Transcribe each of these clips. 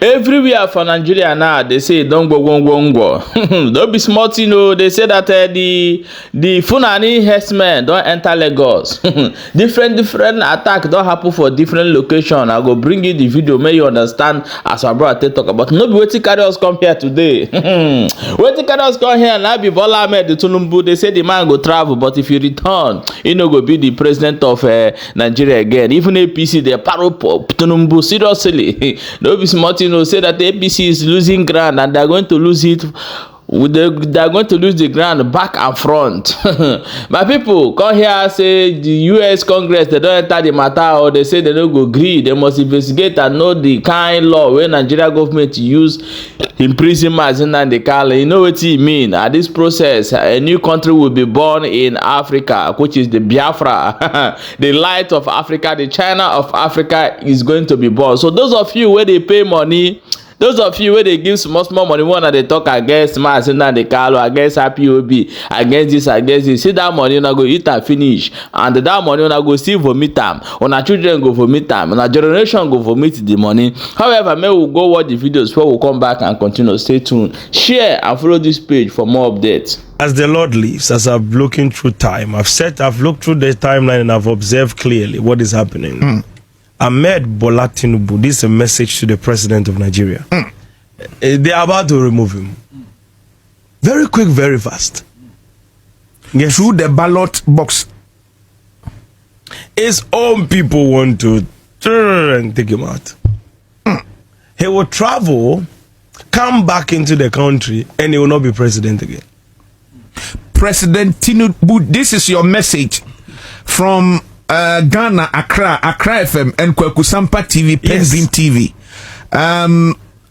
Everywhere for Nigeria now, they say don't go. Don't be smart, you know. They say that the Fulani herdsmen don't enter Lagos. different attack don't happen for different location. I go bring you the video, may you understand as our brother talk about. No be wetin carry us come here today. Wetin carry us come here now be Bola Ahmed Tinubu. They say the man go travel, but if you return, he no go be the president of Nigeria again. Even APC, they paro Tinubu seriously. No be smart, you know, say that the APC is losing ground and they're going to lose it. They're going to lose the ground back and front. My people come here say the US Congress they don't enter the matter, or they say they don't go agree. They must investigate and know the kind law when Nigeria government use imprisonment and the Kanu. You know what it mean? At this process, a new country will be born in Africa, which is the Biafra, the light of Africa, the China of Africa is going to be born. So those of you where they pay money, those of you where they give small money, one they talk against Nnamdi the Kanu, against IPOB, against this, see that money una go eat and finish, and that money una go still vomit them. On our children go vomit them, on our generation go vomit the money. However, may we go watch the videos before we come back and continue. Stay tuned, share and follow this page for more updates. As the Lord lives, as I've looking through time, I've looked through the timeline and I've observed clearly what is happening. Ahmed Bola Tinubu, this is a message to the president of Nigeria. They are about to remove him. Very quick, very fast. Yes. Through the ballot box. His own people want to take him out. He will travel, come back into the country, and he will not be president again. President Tinubu, this is your message from Ghana, Accra FM, and Kwekusampa TV, Penguin TV.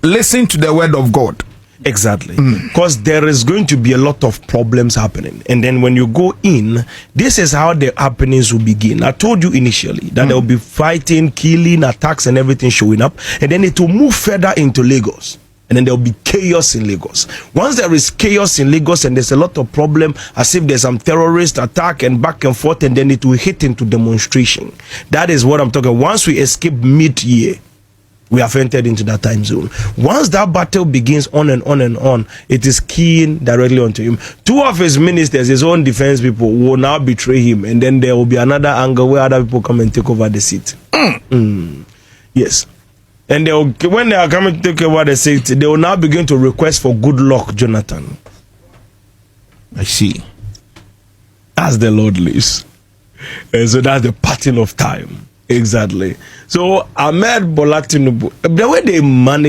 Listen to the word of God. Exactly. Because there is going to be a lot of problems happening. And then when you go in, this is how the happenings will begin. I told you initially that there will be fighting, killing, attacks, and everything showing up. And then it will move further into Lagos. And then there will be chaos in Lagos. Once there is chaos in Lagos and there's a lot of problem, as if there's some terrorist attack and back and forth, and then it will hit into demonstration. That is what I'm talking. Once we escape mid-year, we have entered into that time zone. Once that battle begins on and on and on, it is keying directly onto him. Two of his ministers, his own defense people, will now betray him, and then there will be another angle where other people come and take over the seat. Yes. And when they are coming to take over the seat, they will now begin to request for good luck, Jonathan. I see. As the Lord lives. And so that's the pattern of time. Exactly. So Ahmed Bola Tinubu, the way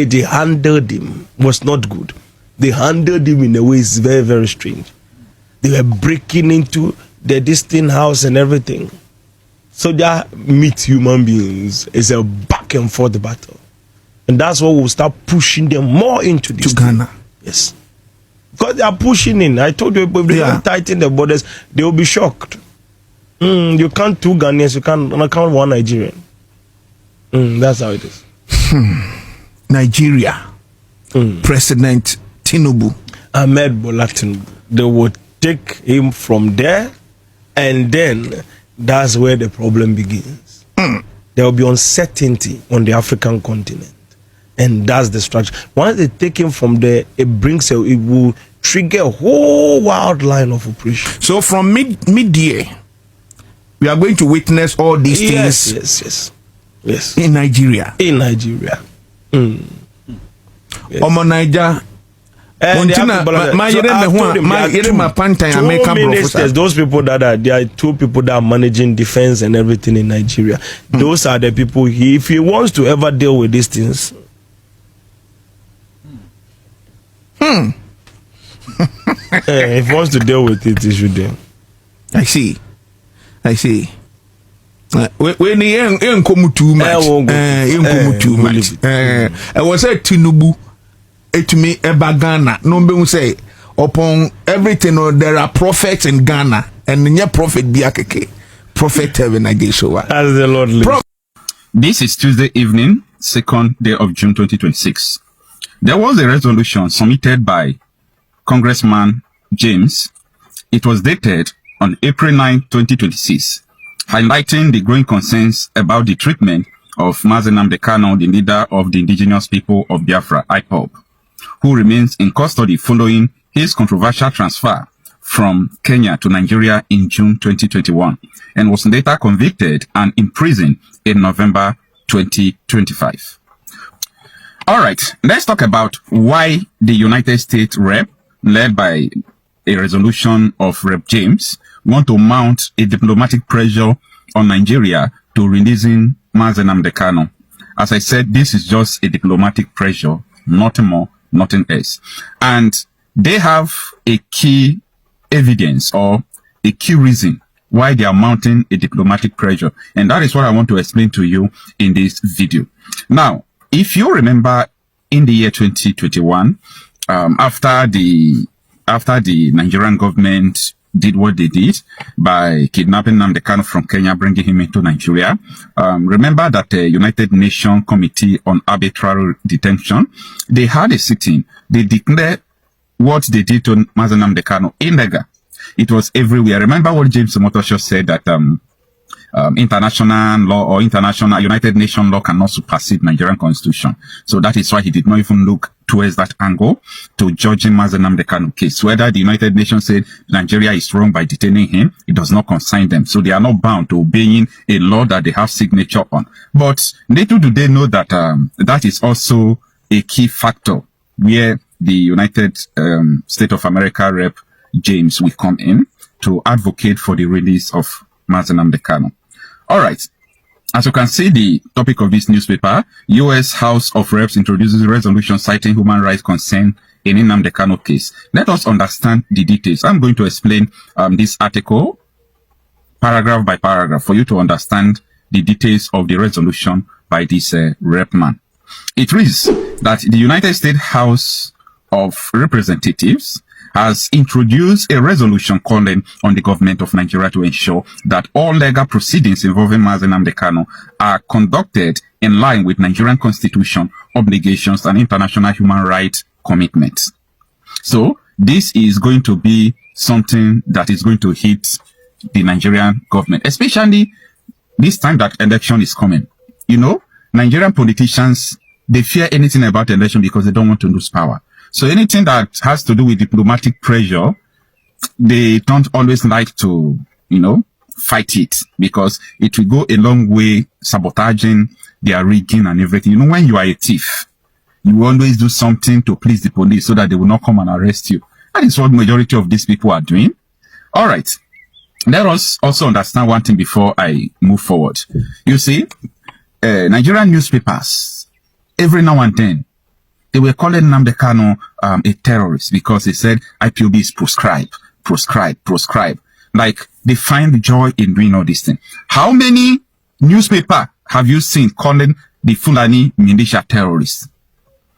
they handled him was not good. They handled him in a way is very, very strange. They were breaking into the distant house and everything. So they meet human beings. It's a back and forth battle. And that's what will start pushing them more into this. To Ghana. Yes. Because they are pushing in. I told you, if they don't tighten the borders, they will be shocked. You can't two Ghanaians, you can't one Nigerian. That's how it is. Nigeria. President Tinubu. Ahmed Bola Tinubu. They will take him from there, and then that's where the problem begins. There will be uncertainty on the African continent. And that's the structure. Once they take him from there, it will trigger a whole wild line of operation. So from mid-year, we are going to witness all these things. Yes. In Nigeria. Yes. Omo Niger. Those people there are two people that are managing defense and everything in Nigeria. Those are the people if he wants to ever deal with these things. If he wants to deal with it, he should deal. I see. When he ain't come too much. I was say Tinubu. To me, Ghana. No one say upon everything. There are prophets in Ghana, and your prophet Biakeke, prophet heaven again. So as the Lord lives. This is Tuesday evening, 2nd day of June 2026. There was a resolution submitted by Congressman James. It was dated on April 9, 2026, highlighting the growing concerns about the treatment of Nnamdi Kanu, the leader of the indigenous people of Biafra, IPOB, who remains in custody following his controversial transfer from Kenya to Nigeria in June 2021 and was later convicted and imprisoned in November 2025. All right, let's talk about why the United States Rep, led by a resolution of Rep. James, want to mount a diplomatic pressure on Nigeria to releasing Nnamdi Kanu. As I said, this is just a diplomatic pressure, nothing more, nothing else. And they have a key evidence or a key reason why they are mounting a diplomatic pressure. And that is what I want to explain to you in this video. Now, if you remember in the year 2021, after the Nigerian government did what they did by kidnapping Nnamdi Kanu from Kenya, bringing him into Nigeria. Remember that the United Nations Committee on Arbitrary Detention, they had a sitting. They declared what they did to Nnamdi Kanu illegal. It was everywhere. Remember what James Motosho said, that international law or international United Nations law cannot supersede Nigerian constitution. So that is why he did not even look towards that angle to judging Nnamdi Kanu case. Whether the United Nations said Nigeria is wrong by detaining him, it does not concern them. So they are not bound to obeying a law that they have signature on. But little do they know that that is also a key factor where the United States of America Rep. James will come in to advocate for the release of Nnamdi Kanu. All right. As you can see, the topic of this newspaper, U.S. House of Reps introduces a resolution citing human rights concern in Nnamdi Kanu case. Let us understand the details. I'm going to explain this article paragraph by paragraph for you to understand the details of the resolution by this rep man. It reads that the United States House of Representatives has introduced a resolution calling on the government of Nigeria to ensure that all legal proceedings involving Nnamdi Kanu are conducted in line with Nigerian constitution, obligations, and international human rights commitments. So this is going to be something that is going to hit the Nigerian government, especially this time that election is coming. You know, Nigerian politicians, they fear anything about election because they don't want to lose power. So anything that has to do with diplomatic pressure, they don't always like to, you know, fight it because it will go a long way sabotaging their rigging and everything. You know, when you are a thief, you always do something to please the police so that they will not come and arrest you. That is what majority of these people are doing. All right. Let us also understand one thing before I move forward. You see, Nigerian newspapers, every now and then, they were calling Nnamdi Kanu a terrorist because they said IPOB is proscribed. Like, they find joy in doing all these things. How many newspaper have you seen calling the Fulani militia terrorists?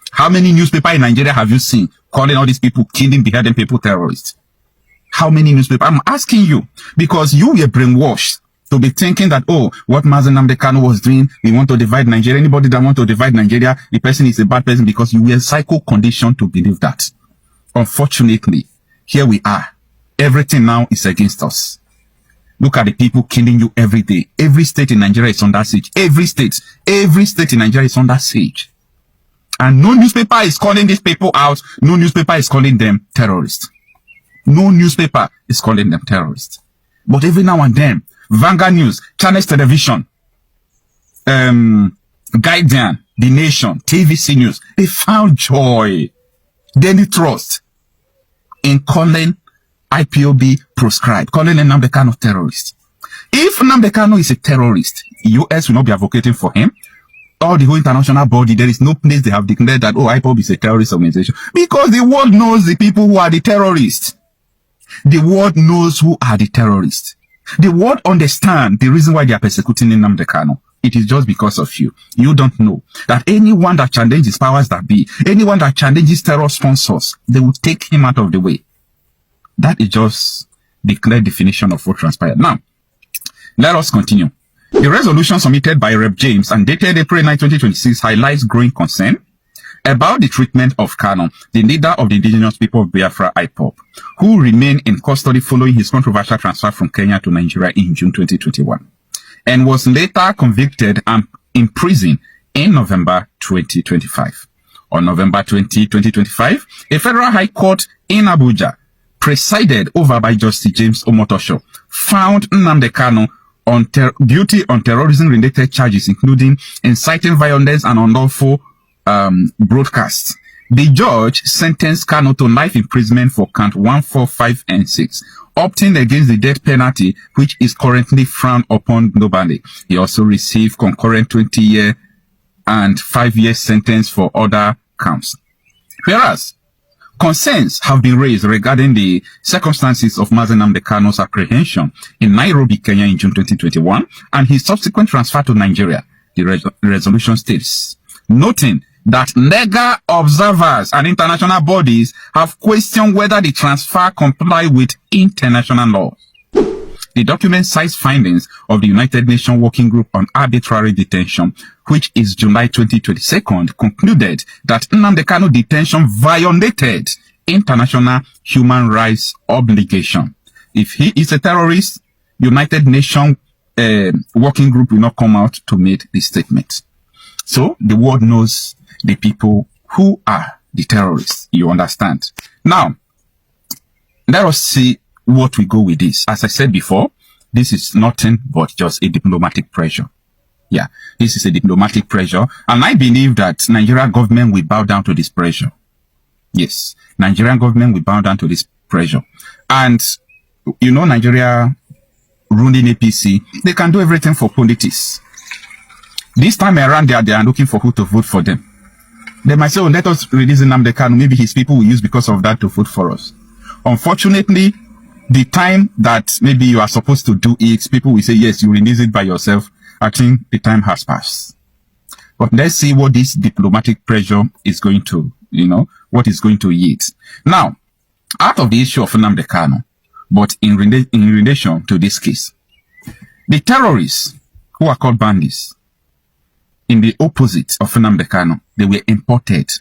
How many newspaper in Nigeria have you seen calling all these people killing, beheading people terrorists? How many newspaper? I'm asking you because you were brainwashed to be thinking that, oh, what Nnamdi Kanu was doing, we want to divide Nigeria. Anybody that want to divide Nigeria, the person is a bad person because you were psycho conditioned to believe that. Unfortunately, here we are. Everything now is against us. Look at the people killing you every day. Every state in Nigeria is under siege. Every state in Nigeria is under siege. And no newspaper is calling these people out. No newspaper is calling them terrorists. No newspaper is calling them terrorists. But every now and then, Vanguard News, Channels Television, Guardian, The Nation, TVC News, they found joy, Daily Trust, in calling IPOB proscribed, calling Nnamdi Kanu terrorist. If Nnamdi Kanu is a terrorist, US will not be advocating for him. All the whole international body, there is no place they have declared that, oh, IPOB is a terrorist organization. Because the world knows the people who are the terrorists. The world knows who are the terrorists. The world understand the reason why they are persecuting Nnamdi Kanu. It is just because of you. You don't know that anyone that challenges powers that be, anyone that challenges terror sponsors, they will take him out of the way. That is just the clear definition of what transpired. Now, let us continue. The resolution submitted by Rep. James and dated April 9, 2026 highlights growing concern about the treatment of Kanu, the leader of the indigenous people of Biafra, IPOB, who remained in custody following his controversial transfer from Kenya to Nigeria in June 2021, and was later convicted and in prison in November 2025. On November 20, 2025, a federal high court in Abuja, presided over by Justice James Omotosho, found Nnamdi Kanu guilty on terrorism-related charges, including inciting violence and unlawful broadcasts. The judge sentenced Kanu to life imprisonment for count 1, 4, 5, and 6, opting against the death penalty, which is currently frowned upon globally. He also received concurrent 20-year and 5-year sentence for other counts. Whereas, concerns have been raised regarding the circumstances of Nnamdi Kanu's apprehension in Nairobi, Kenya in June 2021 and his subsequent transfer to Nigeria, the resolution states, noting that legal observers and international bodies have questioned whether the transfer comply with international law. The document cites findings of the United Nations Working Group on Arbitrary Detention, which is July 2022, concluded that Nnamdi Kanu detention violated international human rights obligation. If he is a terrorist, United Nations Working Group will not come out to make this statement. So the world knows the people who are the terrorists. You understand? Now, let us see what we go with this. As I said before, this is nothing but just a diplomatic pressure. Yeah, this is a diplomatic pressure. And I believe that Nigerian government will bow down to this pressure. Yes, Nigerian government will bow down to this pressure. And, you know, Nigeria ruling APC, they can do everything for politics. This time around, they are looking for who to vote for them. They might say, oh, let us release Nnamdi Kanu. Maybe his people will use because of that to vote for us. Unfortunately, the time that maybe you are supposed to do it, people will say, yes, you release it by yourself. I think the time has passed. But let's see what this diplomatic pressure is going to, what is going to yield. Now, out of the issue of Nnamdi Kanu, but in relation to this case, the terrorists who are called bandits, in the opposite of Nnamdi Kanu, they were imported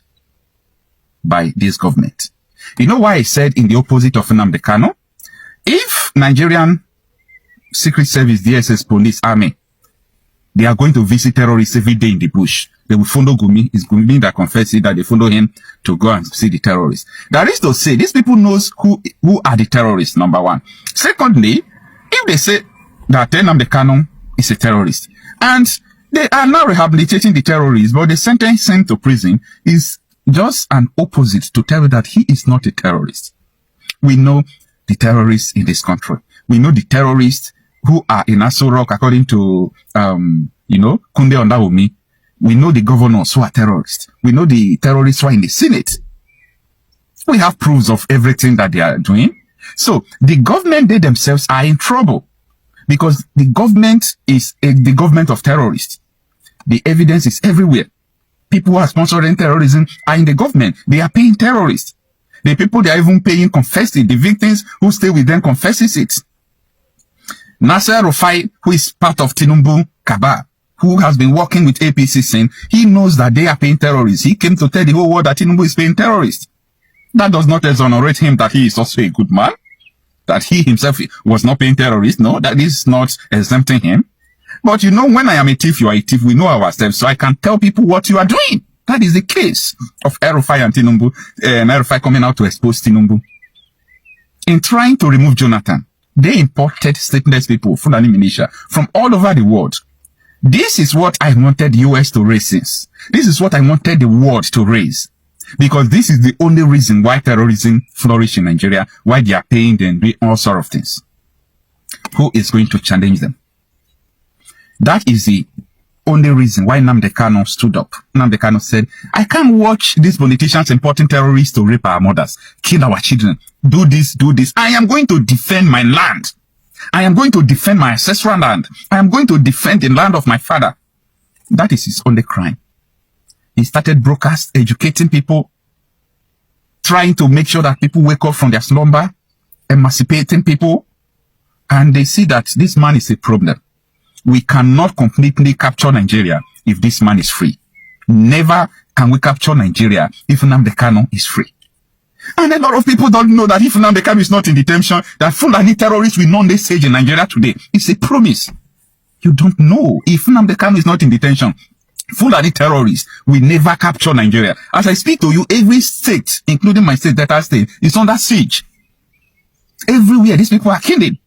by this government. You know why I said in the opposite of Nnamdi Kanu? If Nigerian Secret Service, DSS, Police, Army, they are going to visit terrorists every day in the bush, they will follow Gumi. It's Gumi that confesses that they follow him to go and see the terrorists. That is to say, these people knows who are the terrorists, number one. Secondly, if they say that Nnamdi Kanu is a terrorist, and they are now rehabilitating the terrorists, but the sentence sent to prison is just an opposite to tell you that he is not a terrorist. We know the terrorists in this country. We know the terrorists who are in Aso Rock, according to, Kunde Ondawumi. We know the governors who are terrorists. We know the terrorists who are in the Senate. We have proofs of everything that they are doing. So the government, they themselves are in trouble because the government is the government of terrorists. The evidence is everywhere. People who are sponsoring terrorism are in the government. They are paying terrorists. The people they are even paying confess it. The victims who stay with them confesses it. Nasser Rufai, who is part of Tinubu Kaba, who has been working with APC since, he knows that they are paying terrorists. He came to tell the whole world that Tinubu is paying terrorists. That does not exonerate him that he is also a good man. That he himself was not paying terrorists. No, that is not exempting him. But you know, when I am a thief, you are a thief. We know ourselves. So I can tell people what you are doing. That is the case of Erufai and Tinubu. Erufai coming out to expose Tinubu. In trying to remove Jonathan, they imported stateless people, Fulani militia, from all over the world. This is what I wanted the US to raise since. This is what I wanted the world to raise. Because this is the only reason why terrorism flourishes in Nigeria, why they are paying them, doing all sorts of things. Who is going to challenge them? That is the only reason why Nnamdi Kanu stood up. Nnamdi Kanu said, I can't watch these politicians importing terrorists to rape our mothers, kill our children, do this. I am going to defend my land. I am going to defend my ancestral land. I am going to defend the land of my father. That is his only crime. He started broadcast, educating people, trying to make sure that people wake up from their slumber, emancipating people, and they see that this man is a problem. We cannot completely capture Nigeria if this man is free. Never can we capture Nigeria if Nnamdi Kanu is free. And a lot of people don't know that if Nnamdi Kanu is not in detention, that Fulani terrorists will not stay in Nigeria today. It's a promise. You don't know. If Nnamdi Kanu is not in detention, Fulani terrorists will never capture Nigeria. As I speak to you, every state, including my state, Delta State, is under siege. Everywhere, these people are killing.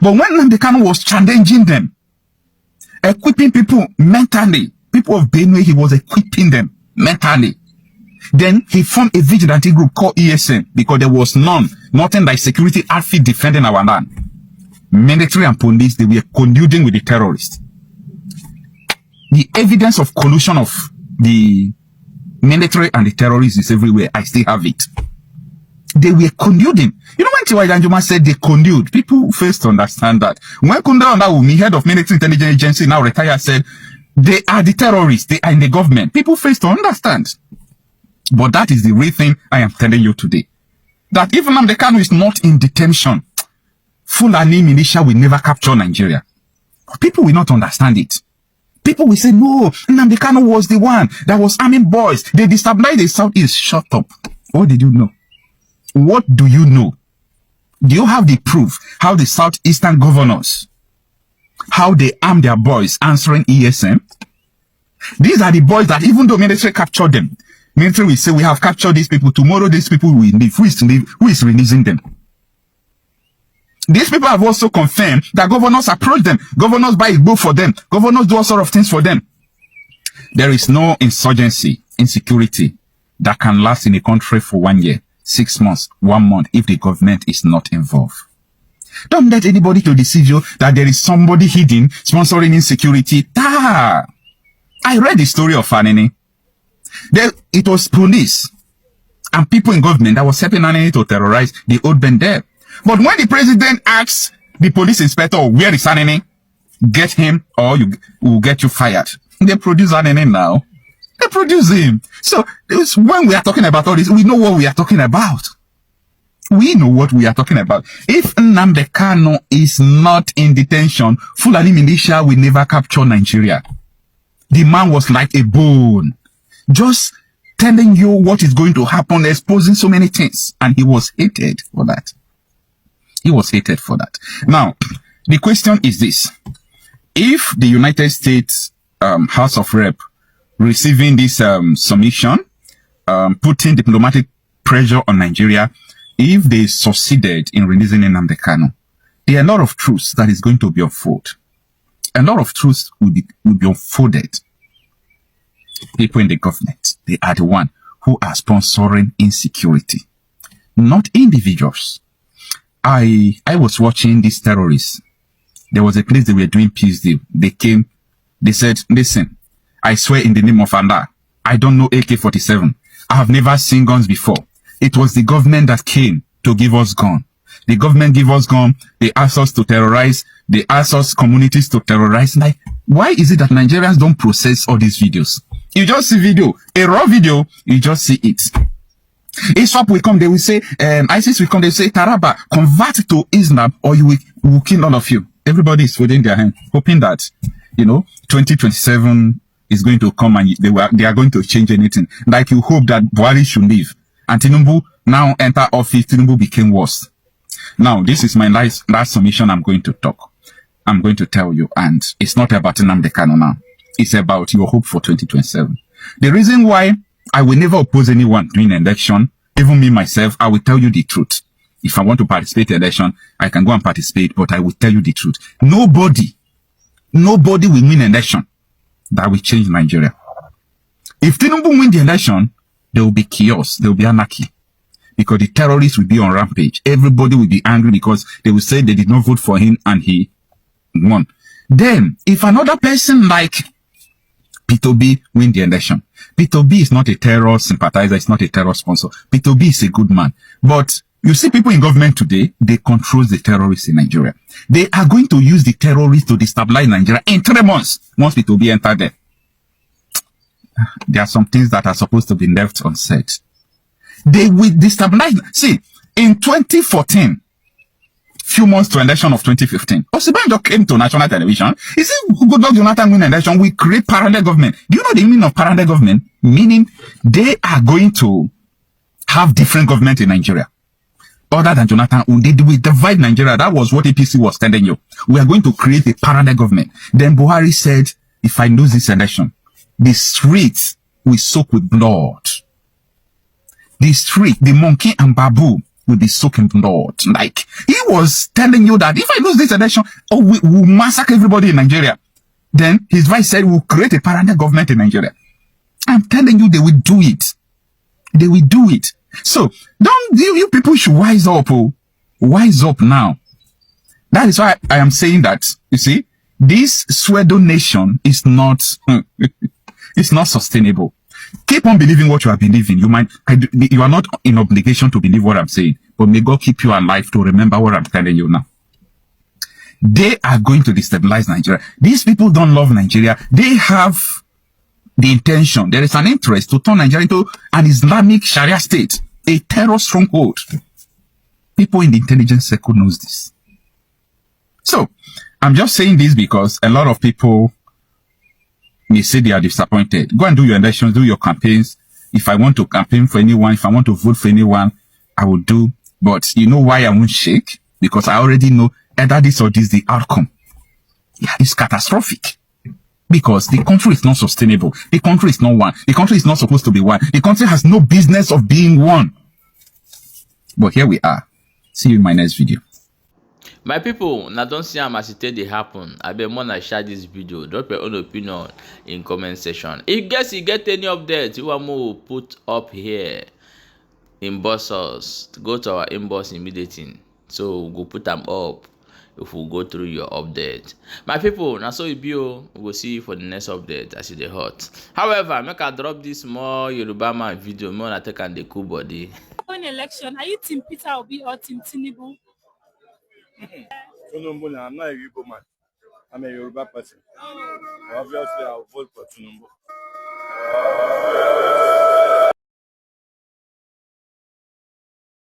But when Nnamdi Kanu was challenging them, equipping people mentally, people of Benue, he was equipping them mentally. Then he formed a vigilante group called ESN because there was nothing like security outfit defending our land. Military and police, they were colluding with the terrorists. The evidence of collusion of the military and the terrorists is everywhere. I still have it. They were colluding. You know when Tiwa Danjuma said they collude, people fail to understand that. When Kunda Ondawumi, head of military intelligence agency, now retired, said they are the terrorists, they are in the government. People fail to understand. But that is the real thing I am telling you today. That even Nnamdi Kanu is not in detention, Fulani militia will never capture Nigeria. But people will not understand it. People will say, no, Nnamdi Kanu was the one that was arming boys. They destabilized the Southeast. Shut up. What did you know? What do you know? Do you have the proof how the Southeastern governors, how they arm their boys answering ESM? These are the boys that even though military captured them, military will say, we have captured these people. Tomorrow, these people will leave. Who is releasing them? These people have also confirmed that governors approach them. Governors buy a book for them. Governors do all sort of things for them. There is no insurgency, insecurity that can last in a country for 1 year, 6 months, 1 month if the government is not involved. Don't let anybody to deceive you that there is somebody hidden sponsoring insecurity. I read the story of Fanini. It was police and people in government that was helping Fanini to terrorize the old men there. But when the president asks the police inspector, where is Fanini? Get him or we'll get you fired. They produce Fanini now. They produce him. So when we are talking about all this, we know what we are talking about. We know what we are talking about. If Nnamdi Kanu is not in detention, Fulani militia will never capture Nigeria. The man was like a bone, just telling you what is going to happen, exposing so many things. And he was hated for that. He was hated for that. Now, the question is this. If the United States House of Rep receiving this submission, putting diplomatic pressure on Nigeria, if they succeeded in releasing Nnamdi Kanu, there are a lot of truths that is going to be unfolded. A lot of truths will be unfolded. People in the government, they are the one who are sponsoring insecurity, not individuals. I was watching these terrorists. There was a place they were doing peace deal. They came, they said, listen, I swear in the name of Allah, I don't know AK-47. I have never seen guns before. It was the government that came to give us gun. The government gave us gun. They asked us to terrorize. They asked us communities to terrorize. Like, why is it that Nigerians don't process all these videos? You just see video, a raw video, you just see it. ISWAP will come, they will say, ISIS will come, they will say, Taraba, convert to Islam or you will kill all of you. Everybody is holding their hand, hoping that, 2027 is going to come and they are going to change anything. Like you hope that Buhari should leave. And Tinubu now enter office, Tinubu became worse. Now, this is my last submission I'm going to tell you, and it's not about Nnamdi Kanu now. It's about your hope for 2027. The reason why I will never oppose anyone during an election, even me myself, I will tell you the truth. If I want to participate in election, I can go and participate, but I will tell you the truth. Nobody will win an election that will change Nigeria. If Tinubu win the election, there will be chaos, there will be anarchy. Because the terrorists will be on rampage. Everybody will be angry because they will say they did not vote for him and he won. Then, if another person like P2B win the election, P2B is not a terror sympathizer, it's not a terror sponsor. P2B is a good man. But you see people in government today, they control the terrorists in Nigeria. They are going to use the terrorists to destabilize Nigeria in 3 months, once P2B enter there. There are some things that are supposed to be left unsaid. They will destabilize. See, in 2014, few months to election of 2015, Osinbajo came to national television. He said, Goodluck Jonathan win election, we create parallel government. Do you know the meaning of parallel government? Meaning they are going to have different government in Nigeria. other than Jonathan, they will divide Nigeria. That was what APC was telling you. We are going to create a parallel government. Then Buhari said, if I lose this election, the streets will soak with blood. The street, the monkey and babu will be soaking blood. Like, he was telling you that if I lose this election, we will massacre everybody in Nigeria. Then his vice said, we'll create a parallel government in Nigeria. I'm telling you, they will do it. They will do it. So, you people should wise up. Oh. Wise up now. That is why I am saying that, you see, this pseudo nation is not, it's not sustainable. Keep on believing what you are believing. You are not in obligation to believe what I'm saying, but may God keep you alive to remember what I'm telling you now. They are going to destabilize Nigeria. These people don't love Nigeria. They have the intention. There is an interest to turn Nigeria into an Islamic Sharia state, a terror stronghold. People in the intelligence circle knows this. So, I'm just saying this because a lot of people may say they are disappointed. Go and do your elections, do your campaigns. If I want to campaign for anyone, if I want to vote for anyone, I will do. But you know why I won't shake? Because I already know either this or this the outcome. Yeah, it's catastrophic. Because the country is not sustainable. The country is not one. The country is not supposed to be one. The country has no business of being one. But here we are. See you in my next video. My people, now don't see how as it dey happen. I be more share this video. Drop your own opinion in comment section. If you get any updates you want more put up here, inbox us. Go to our inbox immediately. So go put them up if we go through your update. My people, now so it be. We will see you for the next update as it dey hot. However, make I drop this more Yoruba man video. Me wanna take on the cool body. Election, are you Team Peter Obi or Team Tinubu? Tinubu, I'm not a Igbo man. I'm a Yoruba person. Obviously, I'll vote for Tinubu.